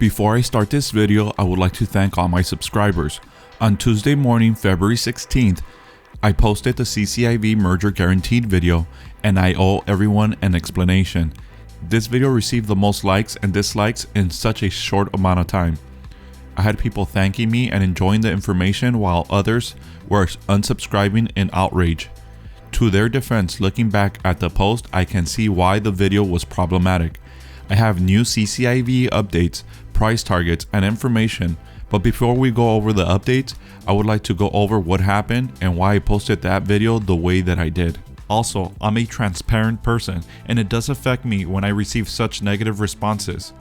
Before I start this video, I would like to thank all my subscribers. On Tuesday morning, February 16th, I posted the CCIV merger guaranteed video, and I owe everyone an explanation. This video received the most likes and dislikes in such a short amount of time. I had people thanking me and enjoying the information, while others were unsubscribing in outrage. To their defense, looking back at the post, I can see why the video was problematic. I have new CCIV updates, price targets, and information, but before we go over the updates, I would like to go over what happened and why I posted that video the way that I did. Also, I'm a transparent person, and it does affect me when I receive such negative responses.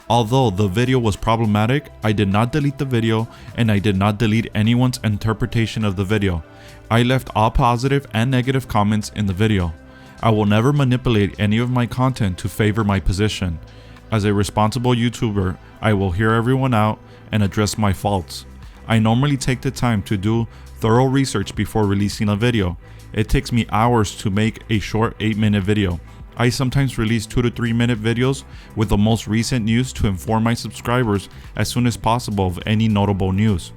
Although the video was problematic, I did not delete the video, and I did not delete anyone's interpretation of the video. I left all positive and negative comments in the video. I will never manipulate any of my content to favor my position. As a responsible YouTuber, I will hear everyone out and address my faults. I normally take the time to do thorough research before releasing a video. It takes me hours to make a short 8-minute video. I sometimes release 2 to 3 minute videos with the most recent news to inform my subscribers as soon as possible of any notable news.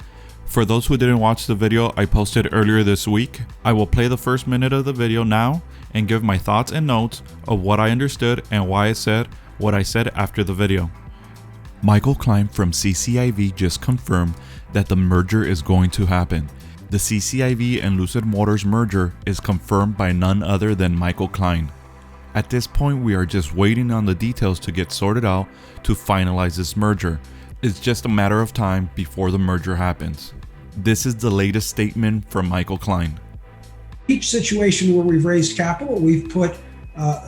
For those who didn't watch the video I posted earlier this week, I will play the first minute of the video now and give my thoughts and notes of what I understood and why I said what I said after the video. Michael Klein from CCIV just confirmed that the merger is going to happen. The CCIV and Lucid Motors merger is confirmed by none other than Michael Klein. At this point, we are just waiting on the details to get sorted out to finalize this merger. It's just a matter of time before the merger happens. This is the latest statement from Michael Klein. Each situation where we've raised capital, we've put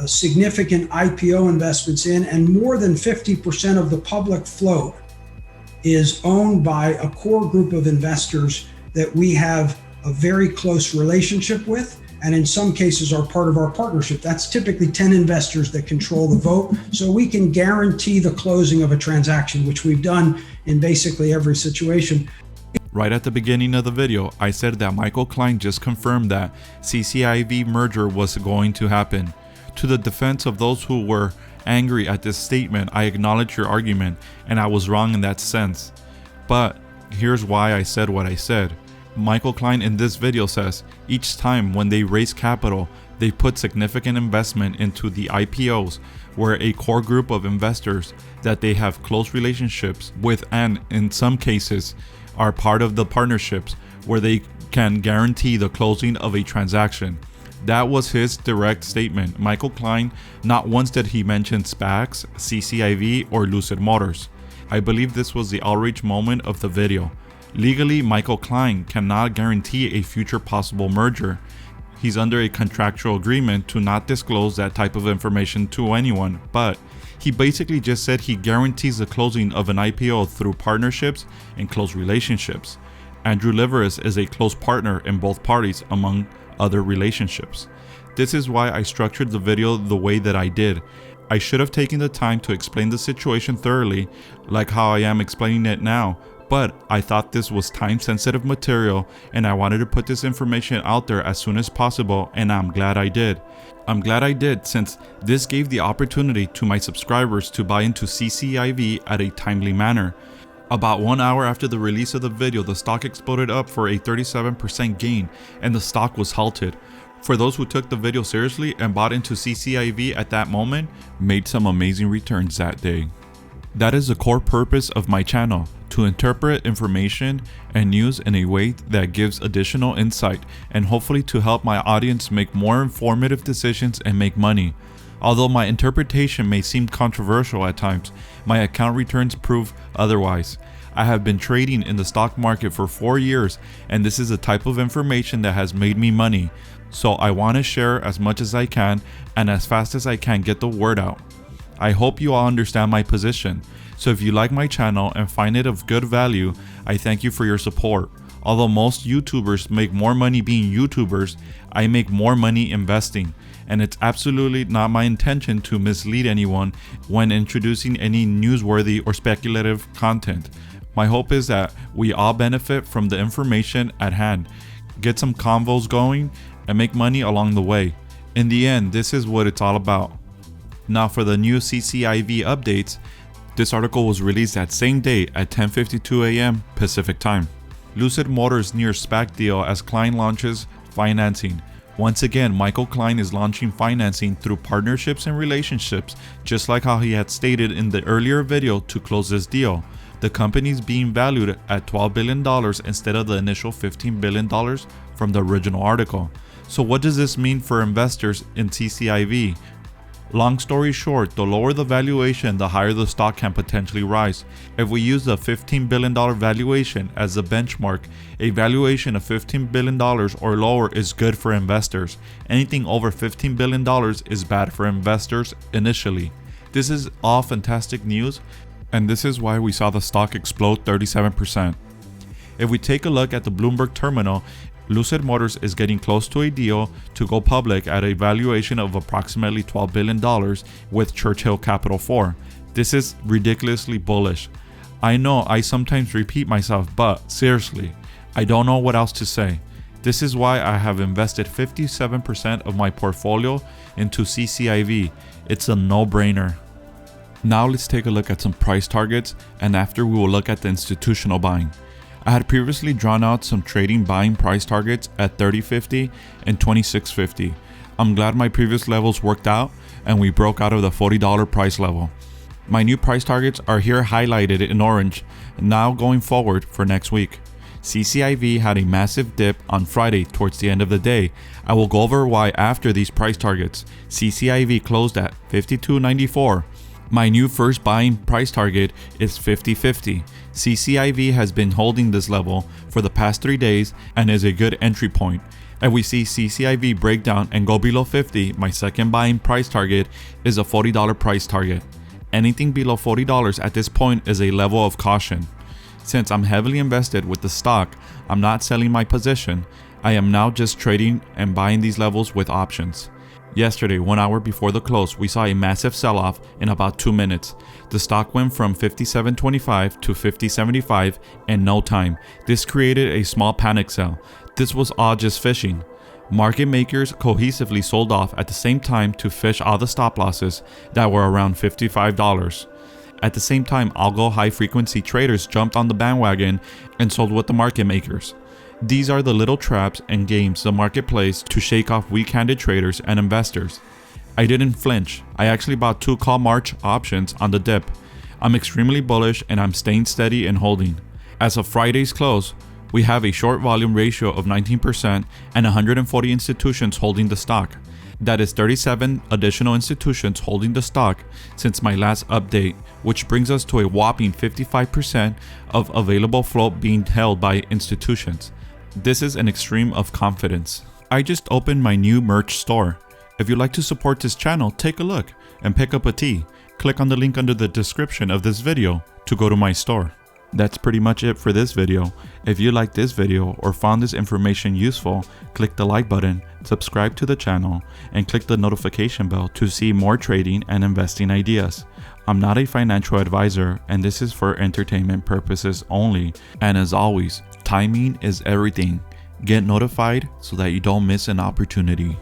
significant IPO investments in, and more than 50% of the public float is owned by a core group of investors that we have a very close relationship with, and in some cases are part of our partnership. That's typically 10 investors that control the vote, so we can guarantee the closing of a transaction, which we've done in basically every situation. Right at the beginning of the video, I said that Michael Klein just confirmed that CCIV merger was going to happen. To the defense of those who were angry at this statement, I acknowledge your argument, and I was wrong in that sense. But here's why I said what I said. Michael Klein in this video says, each time when they raise capital, they put significant investment into the IPOs, where a core group of investors that they have close relationships with, and in some cases are part of the partnerships where they can guarantee the closing of a transaction. That was his direct statement. Michael Klein, not once did he mention SPACs, CCIV, or Lucid Motors. I believe this was the outrage moment of the video. Legally, Michael Klein cannot guarantee a future possible merger. He's under a contractual agreement to not disclose that type of information to anyone, but he basically just said he guarantees the closing of an IPO through partnerships and close relationships. Andrew Liveris is a close partner in both parties, among other relationships. This is why I structured the video the way that I did. I should have taken the time to explain the situation thoroughly, like how I am explaining it now, but I thought this was time-sensitive material and I wanted to put this information out there as soon as possible, and I'm glad I did. I'm glad I did, since this gave the opportunity to my subscribers to buy into CCIV at a timely manner. About 1 hour after the release of the video, the stock exploded up for a 37% gain, and the stock was halted. For those who took the video seriously and bought into CCIV at that moment, made some amazing returns that day. That is the core purpose of my channel, to interpret information and news in a way that gives additional insight, and hopefully to help my audience make more informative decisions and make money. Although my interpretation may seem controversial at times, my account returns prove otherwise. I have been trading in the stock market for 4 years, and this is the type of information that has made me money. So I want to share as much as I can and as fast as I can get the word out. I hope you all understand my position. So if you like my channel and find it of good value, I thank you for your support. Although most YouTubers make more money being YouTubers, I make more money investing. And it's absolutely not my intention to mislead anyone when introducing any newsworthy or speculative content. My hope is that we all benefit from the information at hand, get some convos going, and make money along the way. In the end, this is what it's all about. Now for the new CCIV updates, This article was released that same day at 10:52 a.m. Pacific Time. Lucid Motors near SPAC deal as Klein launches financing. Once again, Michael Klein is launching financing through partnerships and relationships, just like how he had stated in the earlier video to close this deal. The company is being valued at $12 billion instead of the initial $15 billion from the original article. So what does this mean for investors in CCIV? Long story short, the lower the valuation, the higher the stock can potentially rise. If we use the $15 billion valuation as the benchmark, a valuation of $15 billion or lower is good for investors. Anything over $15 billion is bad for investors initially. This is all fantastic news, and this is why we saw the stock explode 37%. If we take a look at the Bloomberg terminal, Lucid Motors is getting close to a deal to go public at a valuation of approximately $12 billion with Churchill Capital 4. This is ridiculously bullish. I know I sometimes repeat myself, but seriously, I don't know what else to say. This is why I have invested 57% of my portfolio into CCIV. It's a no-brainer. Now let's take a look at some price targets, and after we will look at the institutional buying. I had previously drawn out some trading buying price targets at $30.50 and $26.50. I'm glad my previous levels worked out and we broke out of the $40 price level. My new price targets are here highlighted in orange, now going forward for next week. CCIV had a massive dip on Friday towards the end of the day. I will go over why after these price targets. CCIV closed at $52.94. My new first buying price target is $50.50. CCIV has been holding this level for the past 3 days and is a good entry point. If we see CCIV break down and go below 50, my second buying price target is a $40 price target. Anything below $40 at this point is a level of caution. Since I'm heavily invested with the stock, I'm not selling my position. I am now just trading and buying these levels with options. Yesterday, 1 hour before the close, we saw a massive sell-off in about 2 minutes. The stock went from $57.25 to $50.75 in no time. This created a small panic sell. This was all just fishing. Market makers cohesively sold off at the same time to fish all the stop losses that were around $55. At the same time, algo high-frequency traders jumped on the bandwagon and sold with the market makers. These are the little traps and games the market plays to shake off weak-handed traders and investors. I didn't flinch. I actually bought 2 call March options on the dip. I'm extremely bullish and I'm staying steady and holding. As of Friday's close, we have a short volume ratio of 19% and 140 institutions holding the stock. That is 37 additional institutions holding the stock since my last update, which brings us to a whopping 55% of available float being held by institutions. This is an extreme of confidence. I just opened my new merch store. If you'd like to support this channel, take a look and pick up a tee. Click on the link under the description of this video to go to my store. That's pretty much it for this video. If you liked this video or found this information useful, click the like button, subscribe to the channel, and click the notification bell to see more trading and investing ideas. I'm not a financial advisor, and this is for entertainment purposes only. And as always, timing is everything. Get notified so that you don't miss an opportunity.